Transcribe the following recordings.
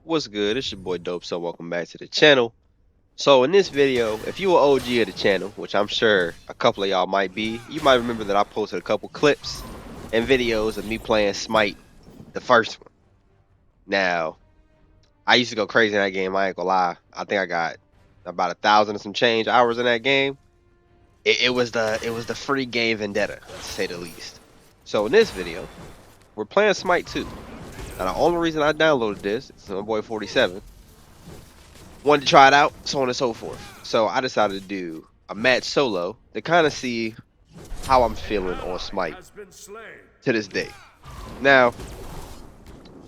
What's good? It's your boy Dope. So welcome back to the channel. So in this video, if you were OG of the channel, which I'm sure a couple of y'all might be, you might remember that I posted a couple clips and videos of me playing Smite, the first one. Now, I used to go crazy in that game. I ain't gonna lie. I think I got about 1,000 and some change hours in that game. It was the free game vendetta, to say the least. So in this video, we're playing Smite 2. Now the only reason I downloaded this is my boy 47 wanted to try it out, so on and so forth. So I decided to do a match solo to kind of see how I'm feeling on Smite to this day. Now,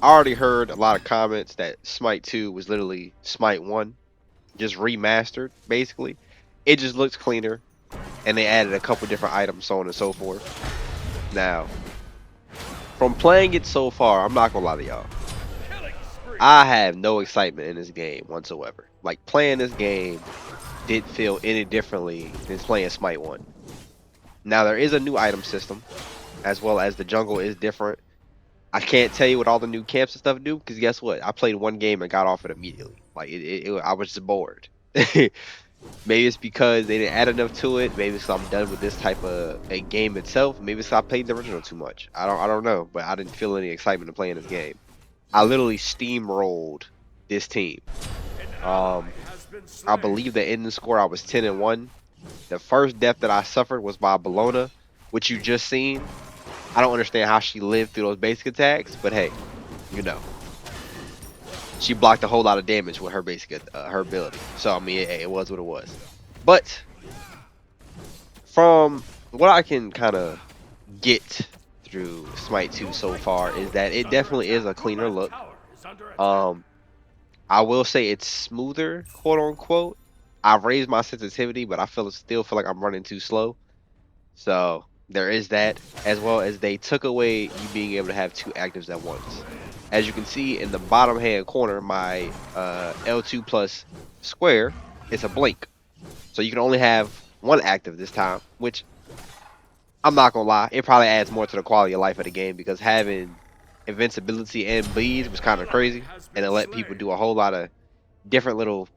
I already heard a lot of comments that Smite 2 was literally Smite 1, just remastered, basically. It just looks cleaner, and they added a couple different items, so on and so forth. Now, from playing it so far, I'm not gonna lie to y'all. I have no excitement in this game whatsoever. Like, playing this game didn't feel any differently than playing Smite 1. Now, there is a new item system, as well as the jungle is different. I can't tell you what all the new camps and stuff do, because guess what? I played one game and got off it immediately. Like, I was just bored. Maybe it's because they didn't add enough to it. Maybe it's I'm done with this type of a game itself. Maybe it's I played the original too much. I don't know, but I didn't feel any excitement in playing this game. I literally steamrolled this team. I believe the ending score I was 10-1. The first death that I suffered was by Bologna, which you just seen. I don't understand how she lived through those basic attacks, but hey, you know, she blocked a whole lot of damage with her basic her ability. So I mean, it was what it was. But from what I can kind of get through Smite 2 so far is that it definitely is a cleaner look. Um, I will say it's smoother, quote unquote. I've raised my sensitivity, but I still feel like I'm running too slow. So there is that, as well as they took away you being able to have two actives at once. As you can see in the bottom hand corner, my L2 plus square is a blink. So you can only have one active this time, which I'm not gonna lie, it probably adds more to the quality of life of the game because having invincibility and bleeds was kind of crazy, and it let people do a whole lot of different little,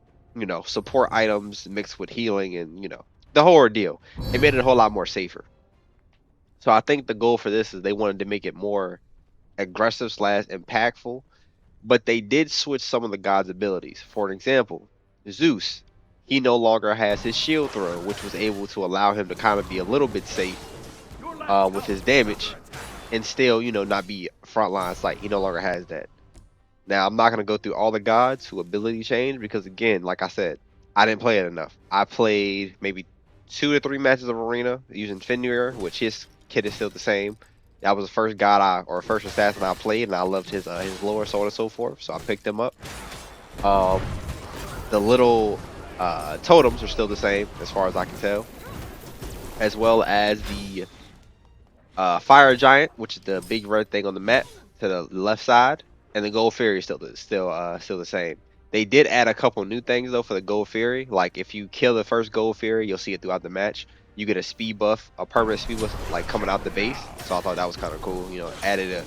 support items mixed with healing and the whole ordeal. It made it a whole lot more safer. So I think the goal for this is they wanted to make it more aggressive slash impactful, but they did switch some of the gods' abilities. For an example, Zeus, he no longer has his shield throw, which was able to allow him to kind of be a little bit safe with his damage and still, not be frontline sight. He no longer has that. Now, I'm not going to go through all the gods who ability change because, again, like I said, I didn't play it enough. I played maybe 2 to 3 matches of Arena using Fenrir, which his kit is still the same. That was the first god or first assassin I played, and I loved his lore, so on and so forth. So I picked him up. Um, the little totems are still the same as far as I can tell, as well as the fire giant, which is the big red thing on the map to the left side, and the gold fairy is still the same. They did add a couple new things though for the gold fairy. Like if you kill the first gold fairy, you'll see it throughout the match. You get a speed buff, a permanent speed buff, like coming out the base. So I thought that was kind of cool. Added a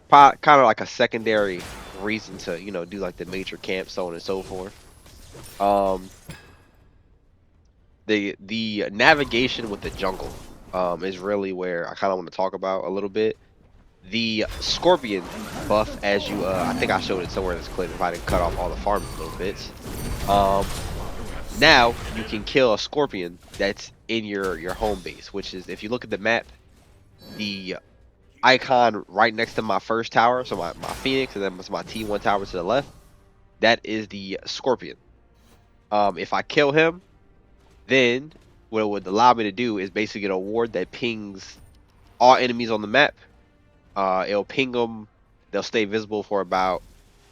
kind of like a secondary reason to do like the major camp, so on and so forth. Um, the navigation with the jungle is really where I kind of want to talk about a little bit. The scorpion buff, as you I think I showed it somewhere in this clip if I didn't cut off all the farming little bits. Now you can kill a scorpion that's in your home base, which is, if you look at the map, the icon right next to my first tower, so my phoenix, and then my T1 tower to the left, that is the scorpion. If I kill him, then what it would allow me to do is basically get an award that pings all enemies on the map. It'll ping them. They'll stay visible for about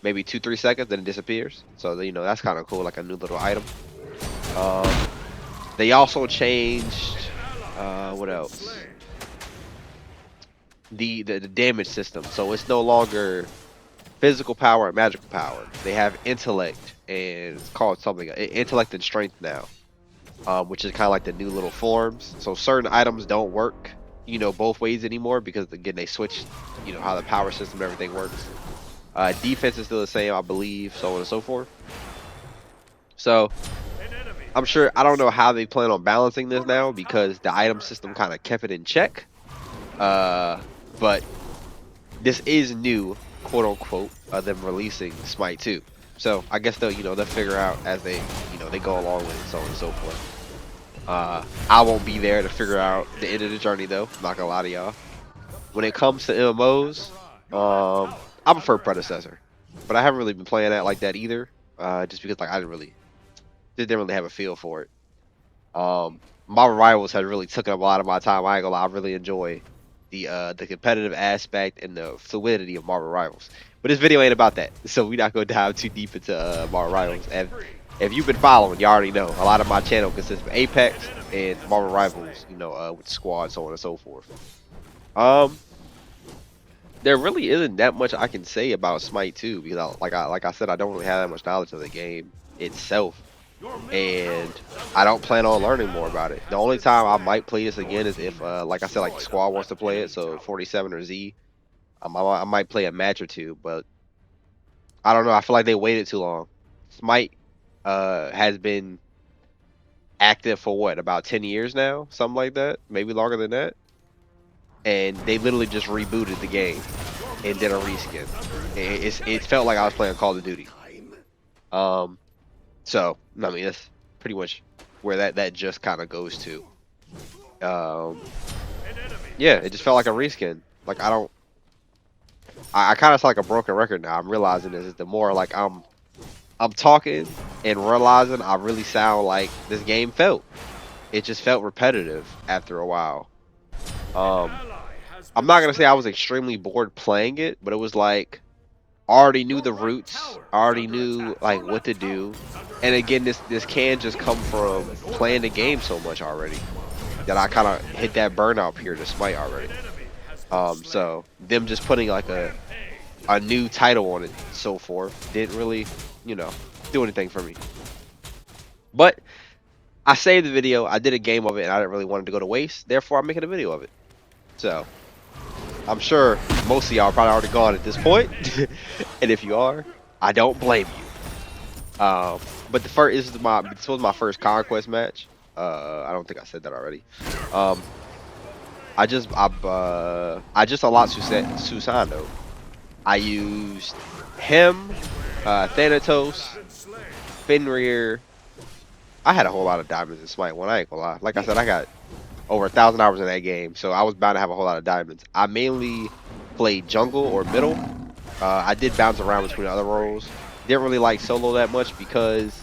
maybe 2-3 seconds, then it disappears. So that's kind of cool, like a new little item. They also changed what else? The damage system. So it's no longer physical power and magical power. They have intellect, and it's called something intellect and strength now, which is kind of like the new little forms. So certain items don't work both ways anymore because again they switched how the power system and everything works. Defense is still the same, I believe, so on and so forth. So I'm sure I don't know how they plan on balancing this now because the item system kind of kept it in check. But this is new, quote unquote, them releasing Smite 2. So I guess they'll figure out as they go along with it, so on and so forth. I won't be there to figure out the end of the journey though. I'm not gonna lie to y'all. When it comes to MMOs, I prefer Predecessor, but I haven't really been playing that like that either. Just because like I didn't really have a feel for it. Marvel Rivals has really taken up a lot of my time. I ain't gonna lie, I really enjoy the competitive aspect and the fluidity of Marvel Rivals. But this video ain't about that, so we're not gonna dive too deep into Marvel Rivals. And if you've been following, you already know a lot of my channel consists of Apex and Marvel Rivals. With squad, so on and so forth. There really isn't that much I can say about Smite 2 because, like I said, I don't really have that much knowledge of the game itself, and I don't plan on learning more about it. The only time I might play this again is if, like I said, like the squad wants to play it, so 47 or Z. I might play a match or two, but I don't know. I feel like they waited too long. Smite has been active for what, about 10 years now, something like that, maybe longer than that, and they literally just rebooted the game and did a reskin. It felt like I was playing Call of Duty. So I mean that's pretty much where that just kind of goes to. Yeah, it just felt like a reskin. Like I kind of sound like a broken record now. I'm realizing this is the more like I'm talking and realizing I really sound like this game felt. It just felt repetitive after a while. I'm not gonna say I was extremely bored playing it, but it was like I already knew the routes, I already knew like what to do, and again, this can just come from playing the game so much already that I kind of hit that burnout period of Smite already. So them just putting like a new title on it, so forth, didn't really, do anything for me. But I saved the video, I did a game of it, and I didn't really want it to go to waste. Therefore, I'm making a video of it. So I'm sure most of y'all are probably already gone at this point, and if you are, I don't blame you. But this was my first Conquest match. I don't think I said that already. I just unlocked Susano. I used him, Thanatos, Fenrir. I had a whole lot of diamonds in Smite 1. I ain't gonna lie. Like I said, I got over 1,000 hours in that game, so I was bound to have a whole lot of diamonds. I mainly played jungle or middle. I did bounce around between other roles. Didn't really like solo that much because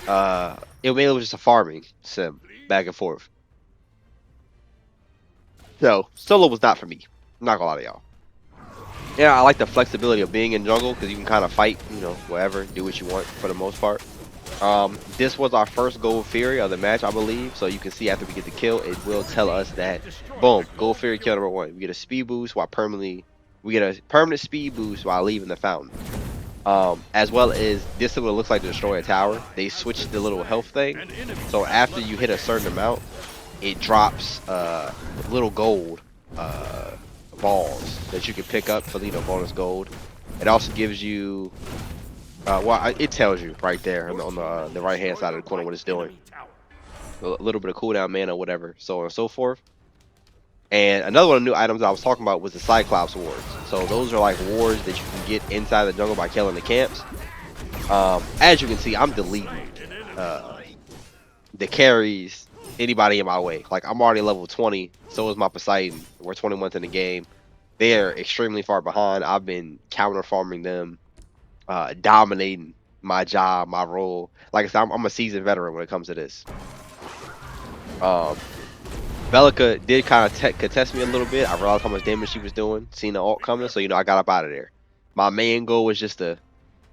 it mainly was just a farming sim back and forth. So solo was not for me. I'm not gonna lie to y'all. Yeah, I like the flexibility of being in jungle because you can kind of fight, whatever, do what you want for the most part. This was our first Gold Fury of the match, I believe. So you can see after we get the kill, it will tell us that, boom, Gold Fury kill number 1. We get a speed boost we get a permanent speed boost while leaving the fountain. As well as this is what it looks like to destroy a tower. They switched the little health thing. So after you hit a certain amount, it drops little gold balls that you can pick up for bonus gold. It also gives you it tells you right there on the right hand side of the corner what it's doing. A little bit of cooldown mana, whatever, so on and so forth. And another one of the new items I was talking about was the Cyclops wards. So those are like wards that you can get inside the jungle by killing the camps. As you can see, I'm deleting the carries, anybody in my way. Like I'm already level 20, so is my Poseidon. We're 21th in the game. They are extremely far behind. I've been counter farming them, dominating my job, my role. Like I said, I'm a seasoned veteran when it comes to this. Belica did kind of contest me a little bit. I realized how much damage she was doing, seeing the ult coming, so I got up out of there. My main goal was just to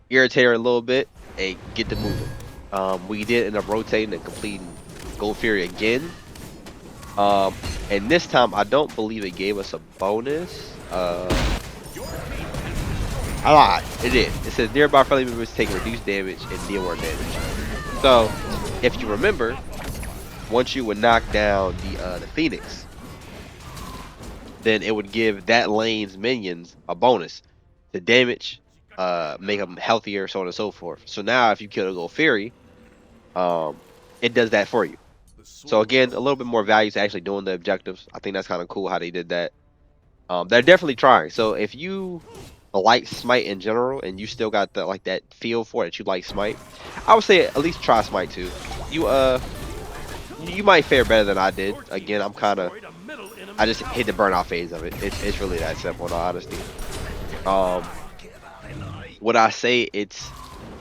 irritate her a little bit and get to moving. We did end up rotating and completing Gold Fury again. And this time I don't believe it gave us a bonus. I lied. It did. It says nearby friendly members take reduced damage and deal more damage. So, if you remember, once you would knock down the Phoenix, then it would give that lane's minions a bonus. to damage, make them healthier, so on and so forth. So now if you kill a Gold Fairy, um, it does that for you. So again, a little bit more value to actually doing the objectives. I think that's kind of cool how they did that. They're definitely trying. So if you like Smite in general and you still got the like that feel for it, that you like Smite, I would say at least try Smite 2. You might fare better than I did. Again, I just hit the burnout phase of it. It's really that simple in all honesty. Um would I say it's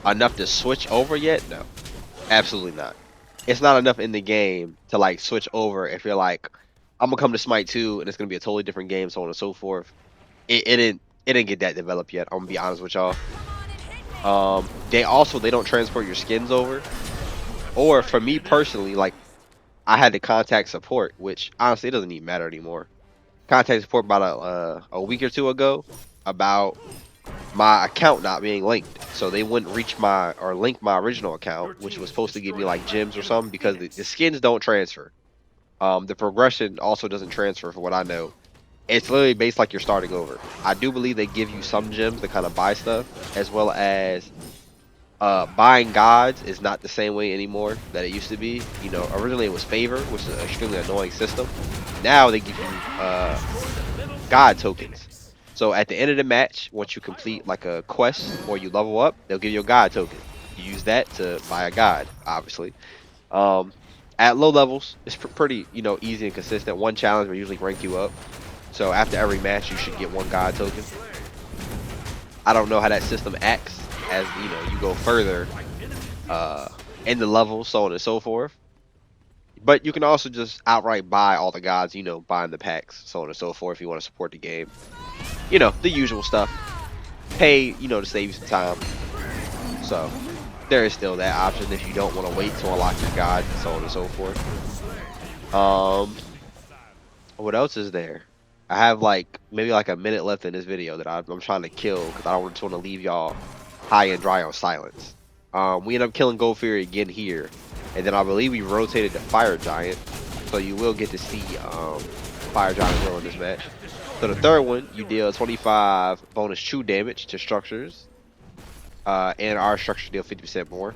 enough to switch over yet? No. Absolutely not. It's not enough in the game to like switch over if you're like, I'm gonna come to Smite 2 and it's gonna be a totally different game, so on and so forth. It didn't get that developed yet. I'm gonna be honest with y'all. They don't transport your skins over. Or for me personally, like I had to contact support, which honestly it doesn't even matter anymore. Contact support about a week or two ago about my account not being linked. So they wouldn't reach my or link my original account, which was supposed to give me like gems or something because the skins don't transfer. The progression also doesn't transfer for what I know. It's literally based like you're starting over. I do believe they give you some gems to kind of buy stuff, as well as buying gods is not the same way anymore that it used to be. You know, originally it was favor, which is an extremely annoying system. Now they give you god tokens. So at the end of the match, once you complete like a quest or you level up, they'll give you a god token. You use that to buy a god, obviously. Um, at low levels, it's pretty, easy and consistent. One challenge will usually rank you up. So after every match, you should get one god token. I don't know how that system acts as you go further in the levels, so on and so forth. But you can also just outright buy all the gods, buying the packs, so on and so forth if you want to support the game. The usual stuff. Pay, to save you some time. So there is still that option if you don't want to wait to unlock your god, so on and so forth. What else is there? I have like maybe like a minute left in this video that I'm trying to kill because I don't just want to leave y'all high and dry on silence. We end up killing Gold Fury again here, and then I believe we rotated to Fire Giant, so you will get to see Fire Giant roll in this match. So the third one, you deal 25 bonus true damage to structures, and our structures deal 50% more.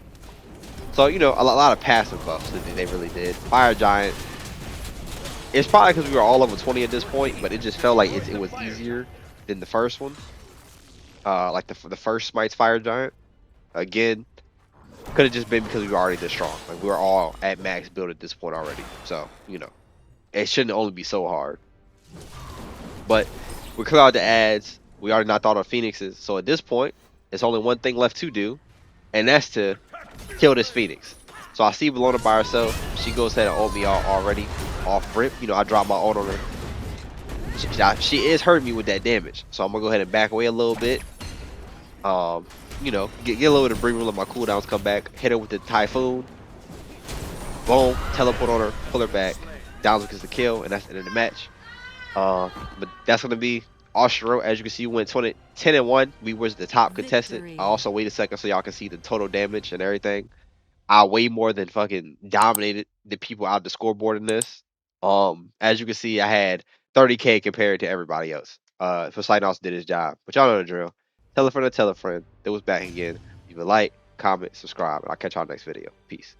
So a lot of passive buffs that they really did. Fire Giant. It's probably because we were all level 20 at this point, but it just felt like it was easier than the first one. Like the first Smite's Fire Giant. Again, could have just been because we were already this strong. Like we were all at max build at this point already. So, it shouldn't only be so hard. But we clear out the ads. We already knocked all our Phoenixes. So at this point, there's only one thing left to do, and that's to kill this Phoenix. So I see Bologna by herself. She goes ahead and ult me already off rip. I drop my ult on her. She is hurting me with that damage. So I'm gonna go ahead and back away a little bit. Get a little bit of breathing room, let my cooldowns come back. Hit her with the Typhoon. Boom, teleport on her, pull her back. Downs gets the kill, and that's the end of the match. But that's gonna be Oshiro. As you can see, we went 10-1. We was the top contestant. I also wait a second so y'all can see the total damage and everything. I way more than fucking dominated the people out the scoreboard in this. As you can see, I had 30K compared to everybody else. Poseidon also did his job, but y'all know the drill. Tell a friend to tell a friend. That was back again. Leave a like, comment, subscribe, and I'll catch y'all next video. Peace.